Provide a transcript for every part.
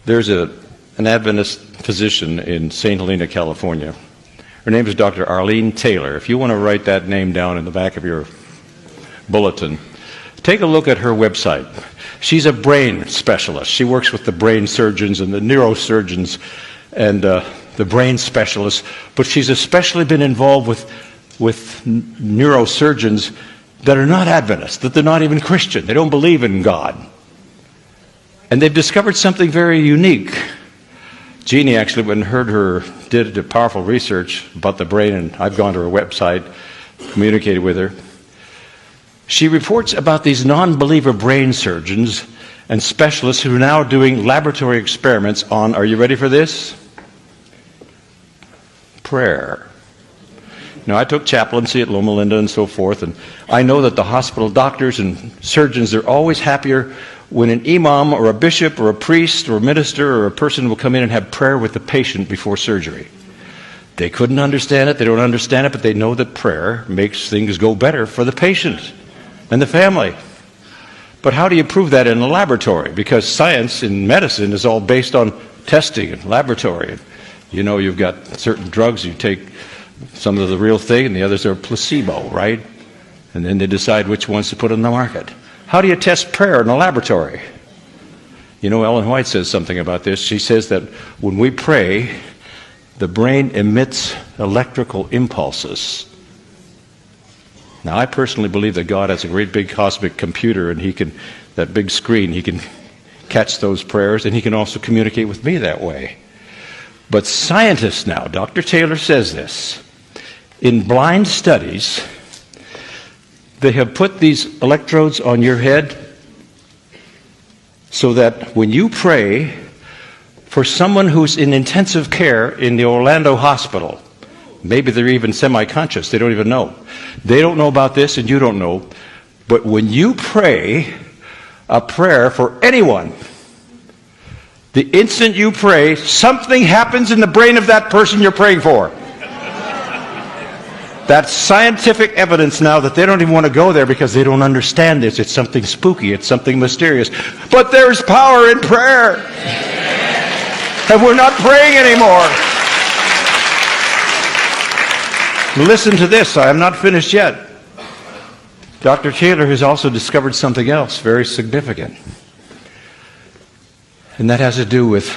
There's an Adventist physician in St. Helena, California. Her name is Dr. Arlene Taylor. If you want to write that name down in the back of your bulletin, take a look at her website. She's a brain specialist. She works with the brain surgeons and the neurosurgeons and the brain specialists, but she's especially been involved with neurosurgeons that are not Adventists, that they're not even Christian. They don't believe in God. And they've discovered something very unique. Jeannie actually, when heard her, did a powerful research about the brain, and I've gone to her website, communicated with her. She reports about these non-believer brain surgeons and specialists who are now doing laboratory experiments on, are you ready for this? Prayer. Now, I took chaplaincy at Loma Linda and so forth, and I know that the hospital doctors and surgeons, they're always happier when an imam or a bishop or a priest or a minister or a person will come in and have prayer with the patient before surgery. They couldn't understand it, they don't understand it, but they know that prayer makes things go better for the patient and the family. But how do you prove that in a laboratory? Because science in medicine is all based on testing and laboratory. You know, you've got certain drugs, you take some of the real thing and the others are placebo, right? And then they decide which ones to put on the market. How do you test prayer in a laboratory? You know, Ellen White says something about this. She says that when we pray, the brain emits electrical impulses. Now, I personally believe that God has a great big cosmic computer, and he can, that big screen, he can catch those prayers, and he can also communicate with me that way. But scientists now, Dr. Taylor says this, in blind studies, they have put these electrodes on your head so that when you pray for someone who's in intensive care in the Orlando hospital, maybe they're even semi-conscious, they don't even know. They don't know about this and you don't know. But when you pray a prayer for anyone, the instant you pray, something happens in the brain of that person you're praying for. That's scientific evidence now that they don't even want to go there because they don't understand this. It's something spooky. It's something mysterious. But there's power in prayer. And we're not praying anymore. Listen to this. I am not finished yet. Dr. Taylor has also discovered something else very significant. And that has to do with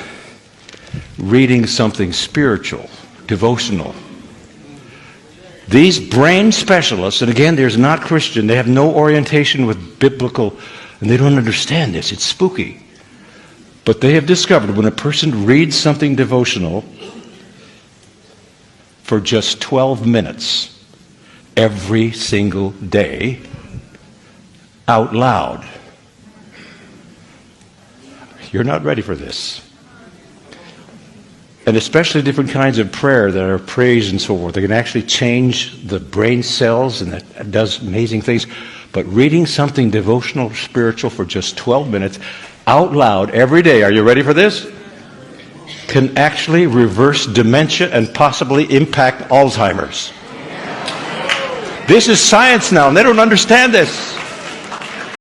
reading something spiritual, devotional. These brain specialists, and again, they're not Christian, they have no orientation with biblical, and they don't understand this. It's spooky. But they have discovered when a person reads something devotional for just 12 minutes every single day out loud. You're not ready for this. And especially different kinds of prayer that are praise and so forth. They can actually change the brain cells, and that does amazing things. But reading something devotional, spiritual for just 12 minutes out loud every day, are you ready for this? Can actually reverse dementia and possibly impact Alzheimer's. This is science now, and they don't understand this.